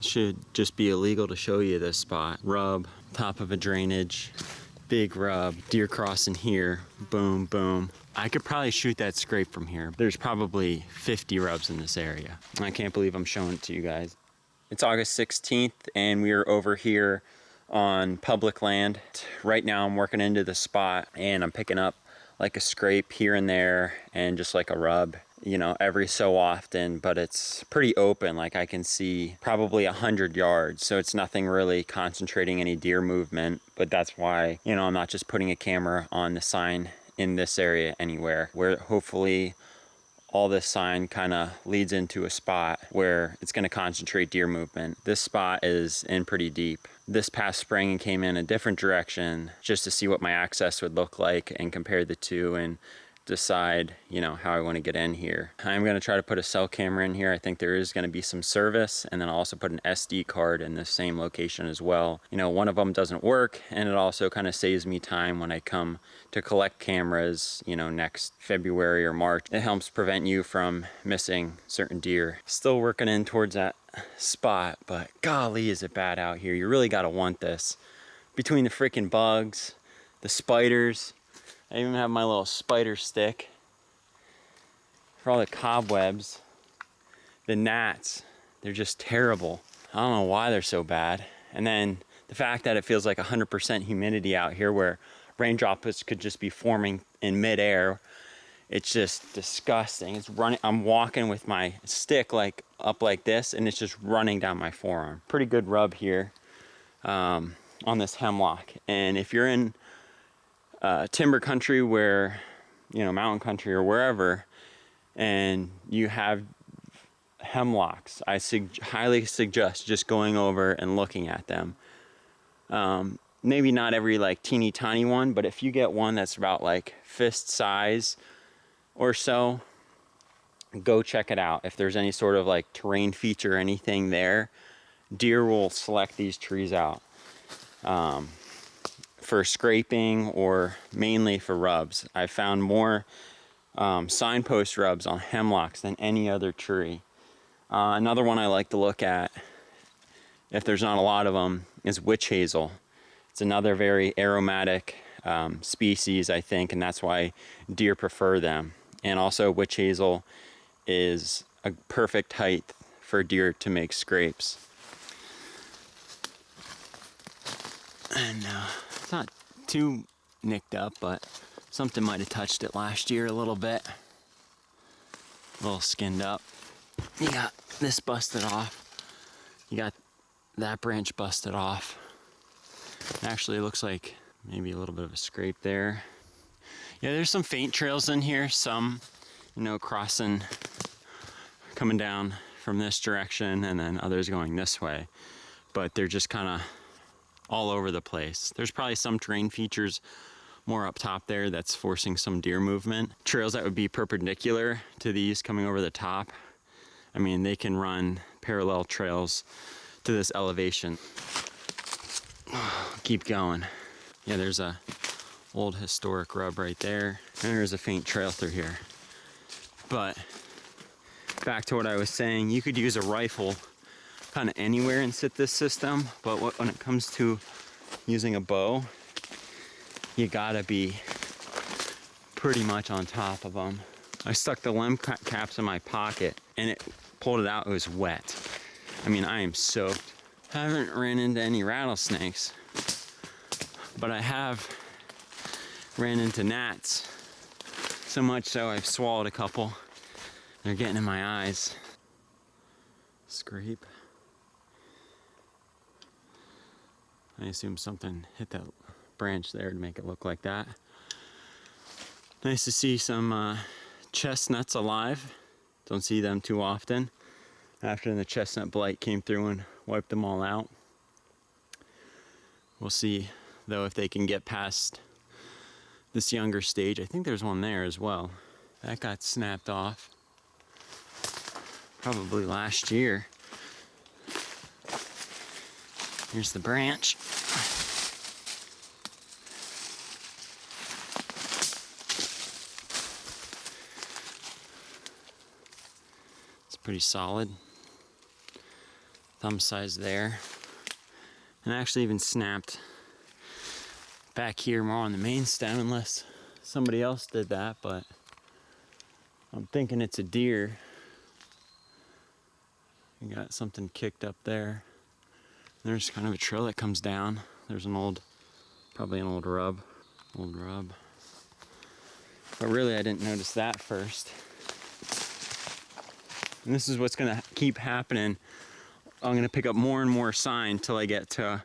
Should just be illegal to show you this spot. Rub, top of a drainage, big rub, deer crossing here, boom, boom. I could probably shoot that scrape from here. There's probably 50 rubs in this area. I can't believe I'm showing it to you guys. It's August 16th and we are over here on public land. Right now I'm working into the spot and I'm picking up like a scrape here and there and just like a rub, you know, every so often, but it's pretty open. Like I can see probably 100 yards. So it's nothing really concentrating any deer movement, but that's why, you know, I'm not just putting a camera on the sign in this area anywhere, where hopefully all this sign kind of leads into a spot where it's going to concentrate deer movement. This spot is in pretty deep. This past spring it came in a different direction just to see what my access would look like and compare the two and decide, you know, how I want to get in here. I'm going to try to put a cell camera in here. I think there is going to be some service, and then I'll also put an SD card in the same location as well. You know, one of them doesn't work, and it also kind of saves me time when I come to collect cameras, you know, next February or March. It helps prevent you from missing certain deer. Still working in towards that spot, but golly, is it bad out here. You really got to want this. Between the freaking bugs, the spiders, I even have my little spider stick for all the cobwebs. The gnats, they're just terrible. I don't know why they're so bad. And then the fact that it feels like 100% humidity out here where rain droplets could just be forming in midair. It's just disgusting. It's running. I'm walking with my stick like up like this and it's just running down my forearm. Pretty good rub here on this hemlock. And if you're in timber country where, you know, mountain country or wherever, and you have hemlocks, I highly suggest just going over and looking at them. Maybe not every like teeny tiny one, but if you get one that's about like fist size or so, go check it out. If there's any sort of like terrain feature or anything there, deer will select these trees out for scraping or mainly for rubs. I found more signpost rubs on hemlocks than any other tree. Another one I like to look at, if there's not a lot of them, is witch hazel. It's another very aromatic species, I think, and that's why deer prefer them. And also witch hazel is a perfect height for deer to make scrapes. And it's not too nicked up, but something might have touched it last year a little bit. A little skinned up. You got this busted off. You got that branch busted off. Actually, it looks like maybe a little bit of a scrape there. Yeah, there's some faint trails in here. Some, you know, crossing, coming down from this direction, and then others going this way. But they're just kind of all over the place. There's probably some terrain features more up top there that's forcing some deer movement. Trails that would be perpendicular to these coming over the top. I mean, they can run parallel trails to this elevation. Keep going. Yeah, there's a old historic rub right there. And there's a faint trail through here. But back to what I was saying, you could use a rifle kind of anywhere and sit this system, but when it comes to using a bow, you gotta be pretty much on top of them. I stuck the limb caps in my pocket and it pulled it out. It was wet. I mean, I am soaked. I haven't ran into any rattlesnakes, but I have ran into gnats. So much so I've swallowed a couple. They're getting in my eyes. Scrape. I assume something hit that branch there to make it look like that. Nice to see some chestnuts alive. Don't see them too often. After the chestnut blight came through and wiped them all out. We'll see though if they can get past this younger stage. I think there's one there as well. That got snapped off probably last year. Here's the branch. It's pretty solid. thumb size there. And I actually even snapped back here more on the main stem, unless somebody else did that, but I'm thinking it's a deer. You got something kicked up there. There's kind of a trail that comes down. There's an old, probably an old rub. Old rub. But really I didn't notice that first. And this is what's gonna keep happening. I'm gonna pick up more and more sign till I get to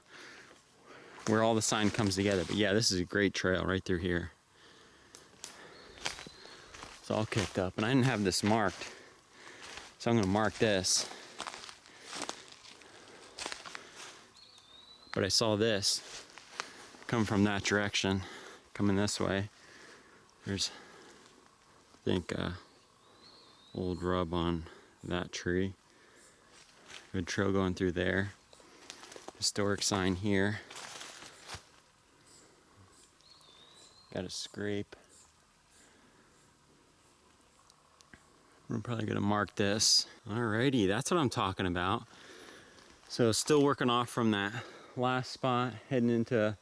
where all the sign comes together. But yeah, this is a great trail right through here. It's all kicked up, and I didn't have this marked. So I'm gonna mark this. But I saw this come from that direction, coming this way. There's, I think, old rub on that tree. Good trail going through there. Historic sign here. Got a scrape. We're probably gonna mark this. Alrighty, that's what I'm talking about. So still working off from that last spot, heading into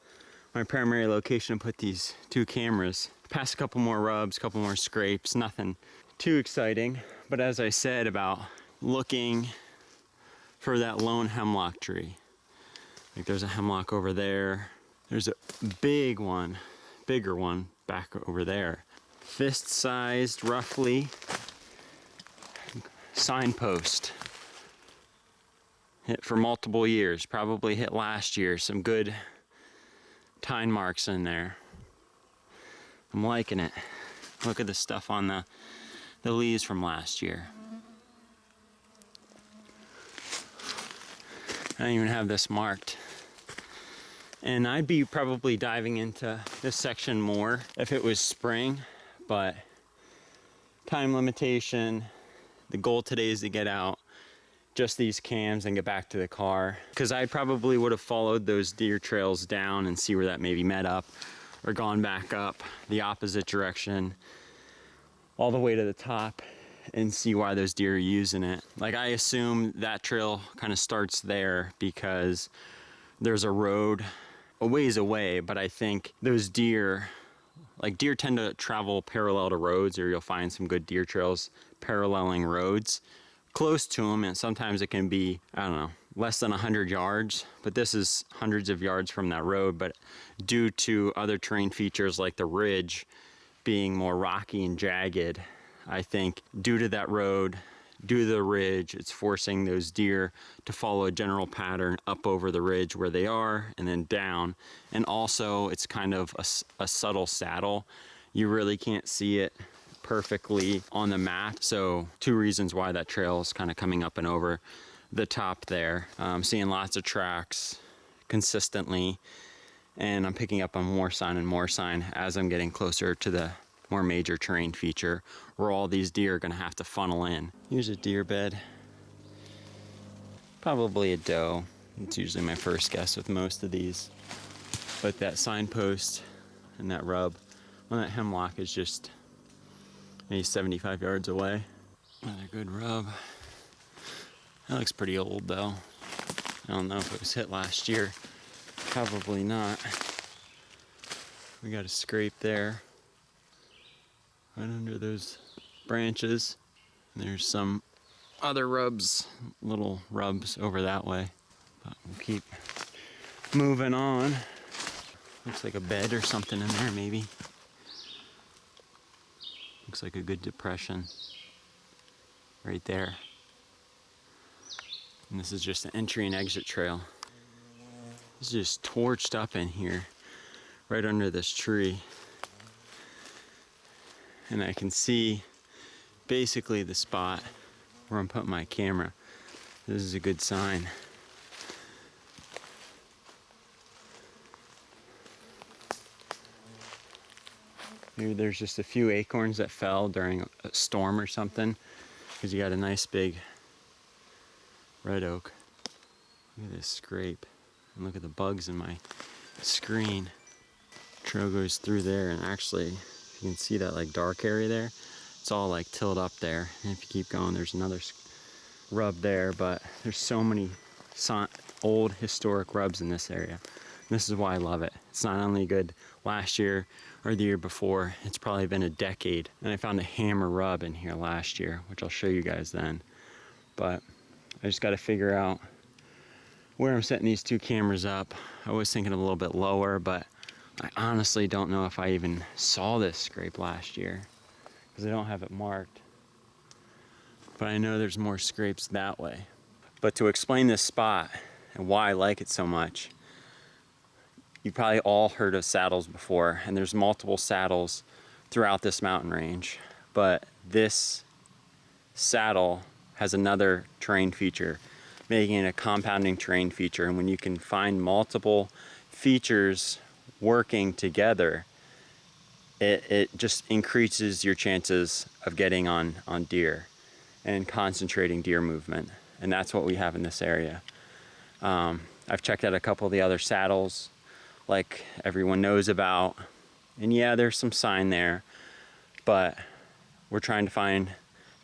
my primary location to put these 2 cameras. Past a couple more rubs, couple more scrapes, nothing too exciting. But as I said about looking for that lone hemlock tree. Like there's a hemlock over there. There's a big one, bigger one back over there. Fist sized roughly signpost. Hit for multiple years, probably hit last year. Some good tine marks in there. I'm liking it. Look at the stuff on the leaves from last year. I don't even have this marked. And I'd be probably diving into this section more if it was spring, but time limitation. The goal today is to get out just these cams and get back to the car, because I probably would have followed those deer trails down and see where that maybe met up, or gone back up the opposite direction all the way to the top and see why those deer are using it. Like I assume that trail kind of starts there because there's a road a ways away, but I think those deer, like deer tend to travel parallel to roads, or you'll find some good deer trails paralleling roads close to them, and sometimes it can be, I don't know, less than 100 yards, but this is hundreds of yards from that road. But due to other terrain features like the ridge being more rocky and jagged, I think due to that road, due to the ridge, it's forcing those deer to follow a general pattern up over the ridge where they are and then down. And also it's kind of a subtle saddle. You really can't see it perfectly on the map. So 2 reasons why that trail is kind of coming up and over the top there. I'm seeing lots of tracks consistently, and I'm picking up on more sign and more sign as I'm getting closer to the more major terrain feature where all these deer are going to have to funnel in. Here's a deer bed. Probably a doe. It's usually my first guess with most of these. But that signpost and that rub on that hemlock is just maybe 75 yards away. Another good rub. That looks pretty old though. I don't know if it was hit last year. Probably not. We got a scrape there. Right under those branches. There's some other rubs, little rubs over that way. But we'll keep moving on. Looks like a bed or something in there maybe. Looks like a good depression right there. And this is just an entry and exit trail. It's just torched up in here, right under this tree. And I can see basically the spot where I'm putting my camera. This is a good sign. Maybe there's just a few acorns that fell during a storm or something, because you got a nice big red oak. Look at this scrape. And look at the bugs in my screen. Trail goes through there, and actually, you can see that like dark area there. It's all like tilled up there. And if you keep going, there's another rub there, but there's so many old historic rubs in this area. This is why I love it. It's not only good last year or the year before, it's probably been a decade. And I found a hammer rub in here last year, which I'll show you guys then. But I just got to figure out where I'm setting these two cameras up. I was thinking a little bit lower, but I honestly don't know if I even saw this scrape last year because I don't have it marked. But I know there's more scrapes that way. But to explain this spot and why I like it so much, you've probably all heard of saddles before, and there's multiple saddles throughout this mountain range. But this saddle has another terrain feature, making it a compounding terrain feature. And when you can find multiple features working together, it just increases your chances of getting on deer and concentrating deer movement. And that's what we have in this area. I've checked out a couple of the other saddles like everyone knows about, and yeah, there's some sign there, but we're trying to find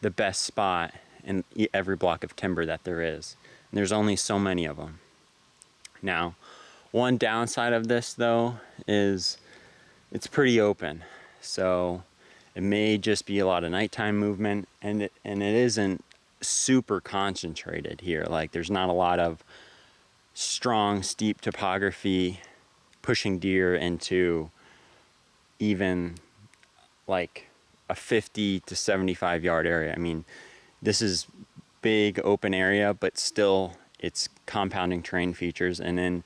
the best spot in every block of timber that there is. And there's only so many of them. Now, one downside of this though is it's pretty open. So it may just be a lot of nighttime movement, and it isn't super concentrated here. Like there's not a lot of strong, steep topography pushing deer into even like a 50 to 75 yard area. I mean, this is big open area, but still it's compounding terrain features. And in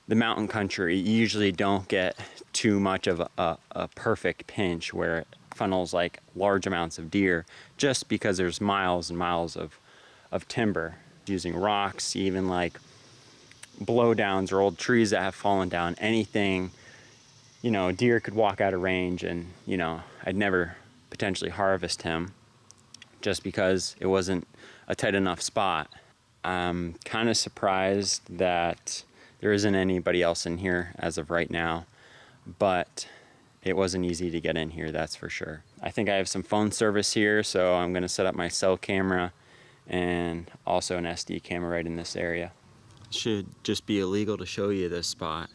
the mountain country, you usually don't get too much of a perfect pinch where it funnels like large amounts of deer, just because there's miles and miles of timber, using rocks, even like blowdowns or old trees that have fallen down. Anything, you know, deer could walk out of range and, you know, I'd never potentially harvest him just because it wasn't a tight enough spot. I'm kind of surprised that there isn't anybody else in here as of right now, but it wasn't easy to get in here, that's for sure. I think I have some phone service here, so I'm gonna set up my cell camera and also an SD camera right in this area. Should just be illegal to show you this spot.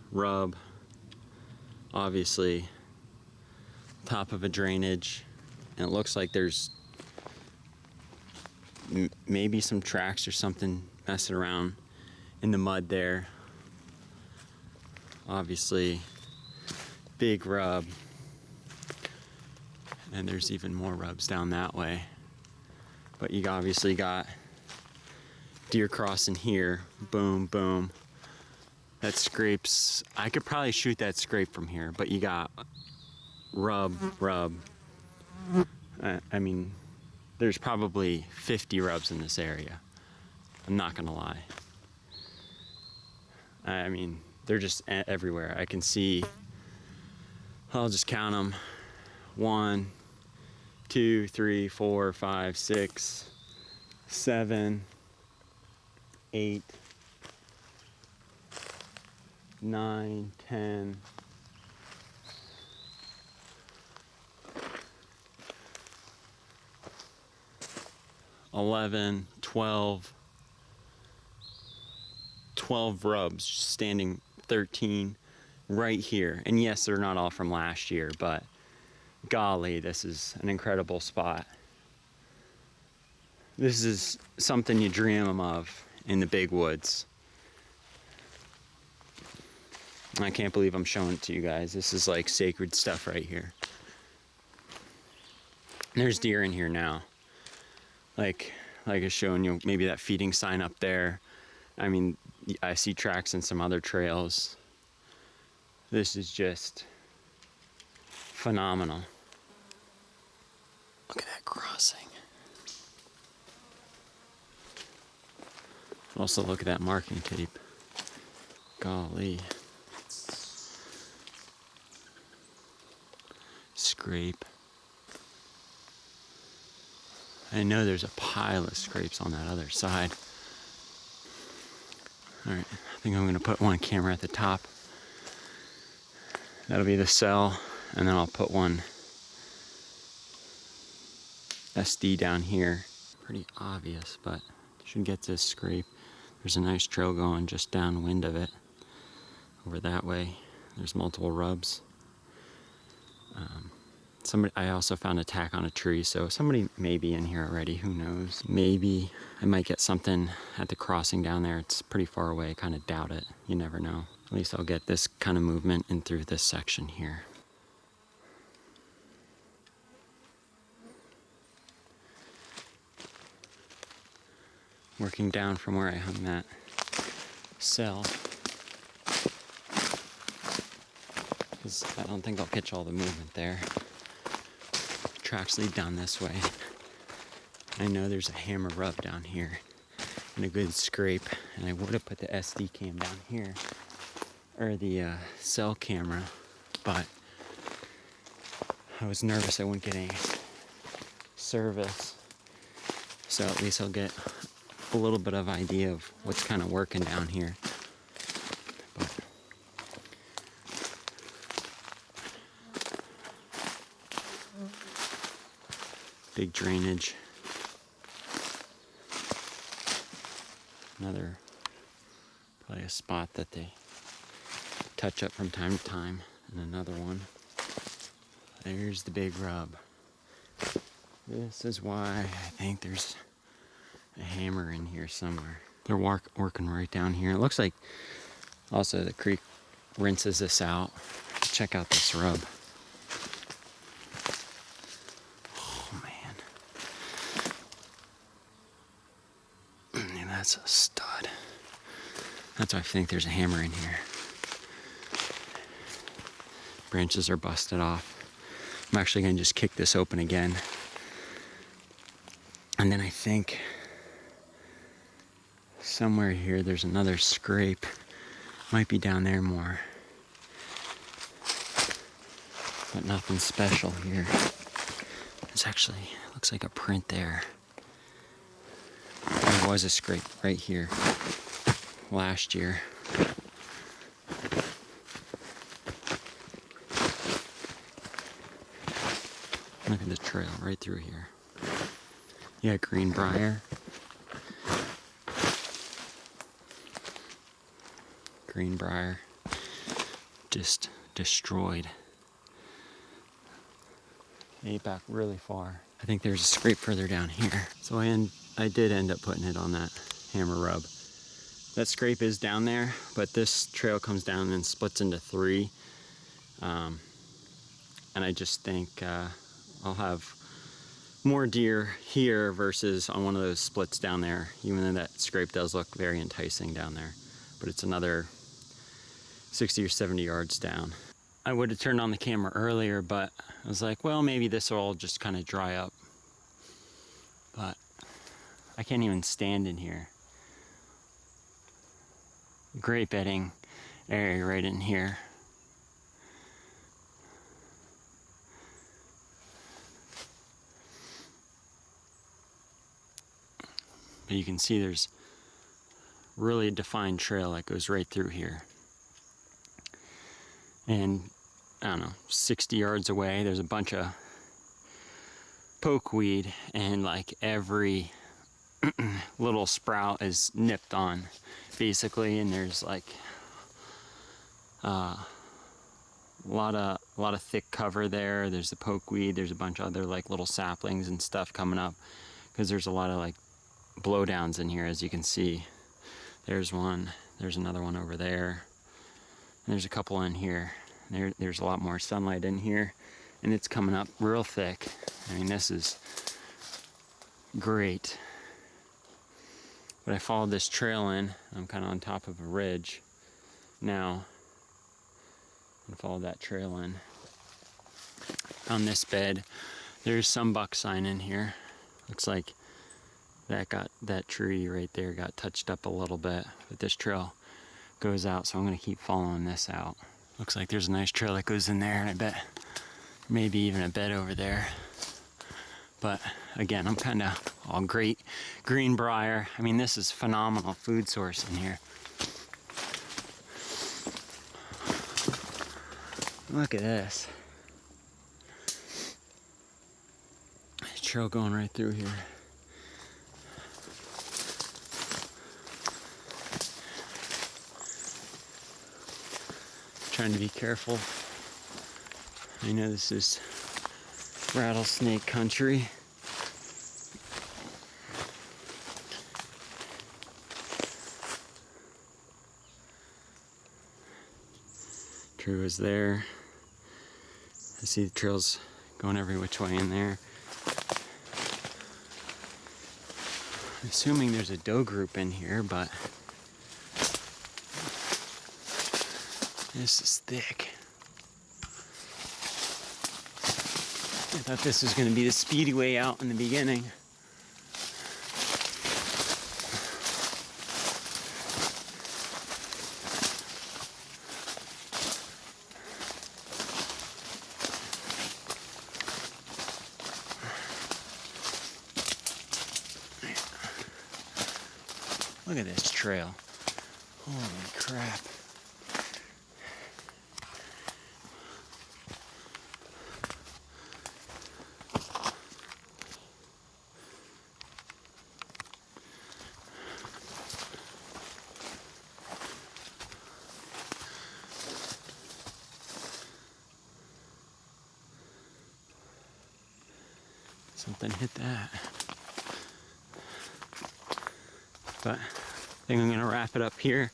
Rub, obviously, top of a drainage, and it looks like there's maybe some tracks or something messing around in the mud there. Obviously, big rub, and there's even more rubs down that way. But you obviously got deer crossing here, boom, boom. That scrapes, I could probably shoot that scrape from here, but you got rub. I mean, there's probably 50 rubs in this area. I'm not gonna lie. I mean, they're just everywhere. I can see, I'll just count them. 1, 2, 3, 4, 5, 6, 7, 8, 9, 10, 11, 12 rubs standing, 13 right here. And yes, they're not all from last year, but golly, this is an incredible spot. This is something you dream of in the big woods. I can't believe I'm showing it to you guys. This is like sacred stuff right here. There's deer in here now. Like I was showing you, maybe that feeding sign up there. I mean, I see tracks in some other trails. This is just phenomenal. Look at that crossing. Also look at that marking tape. Golly. Scrape. I know there's a pile of scrapes on that other side. All right, I think I'm gonna put one camera at the top. That'll be the cell, and then I'll put one SD down here. Pretty obvious, but Should get this scrape. There's a nice trail going just downwind of it. Over that way, there's multiple rubs. I also found a tack on a tree, so somebody may be in here already, who knows. Maybe I might get something at the crossing down there. It's pretty far away, kind of doubt it. You never know. At least I'll get this kind of movement in through this section here. Working down from where I hung that cell. Because I don't think I'll catch all the movement there. Tracks lead down this way. I know there's a hammer rub down here and a good scrape, and I would have put the SD cam down here, or the cell camera, but I was nervous I wouldn't get any service, so at least I'll get a little bit of idea of what's kind of working down here. But big drainage. Another, probably a spot that they touch up from time to time. And another one. There's the big rub. This is why I think there's a hammer in here somewhere. They're working right down here. It looks like also the creek rinses this out. Check out this rub. That's a stud. That's why I think there's a hammer in here. Branches are busted off. I'm actually going to just kick this open again. And then I think somewhere here there's another scrape. Might be down there more. But nothing special here. It's actually, looks like a print there. There was a scrape right here last year. Look at the trail right through here. Yeah, greenbrier. Greenbrier. Just destroyed. Ate back really far. I think there's a scrape further down here. So I did end up putting it on that hammer rub. That scrape is down there, but this trail comes down and splits into three. And I just think I'll have more deer here versus on one of those splits down there, even though that scrape does look very enticing down there. But it's another 60 or 70 yards down. I would have turned on the camera earlier, but I was like, well, maybe this will all just kind of dry up. But I can't even stand in here. Great bedding area right in here. But you can see there's really a defined trail that goes right through here. And I don't know, 60 yards away, there's a bunch of pokeweed, and like every little sprout is nipped on, basically. And there's like a lot of thick cover there. There's the pokeweed. There's a bunch of other like little saplings and stuff coming up, because there's a lot of like blowdowns in here, as you can see. There's one. There's another one over there. And there's a couple in here. There's a lot more sunlight in here, and it's coming up real thick. I mean, this is great. But I followed this trail in. I'm kind of on top of a ridge now, and followed that trail in. On this bed, there's some buck sign in here. Looks like that tree right there got touched up a little bit, but this trail goes out, so I'm going to keep following this out. Looks like there's a nice trail that goes in there, and I bet maybe even a bed over there. But again, I'm kind of all great greenbrier. I mean, this is phenomenal food source in here. Look at this. Trail going right through here. trying to be careful. I know this is rattlesnake country. Tree was there. I see the trails going every which way in there. I'm assuming there's a doe group in here, but this is thick. I thought this was going to be the speedy way out in the beginning. Look at this trail. Holy crap. Something hit that. But I think I'm gonna wrap it up here.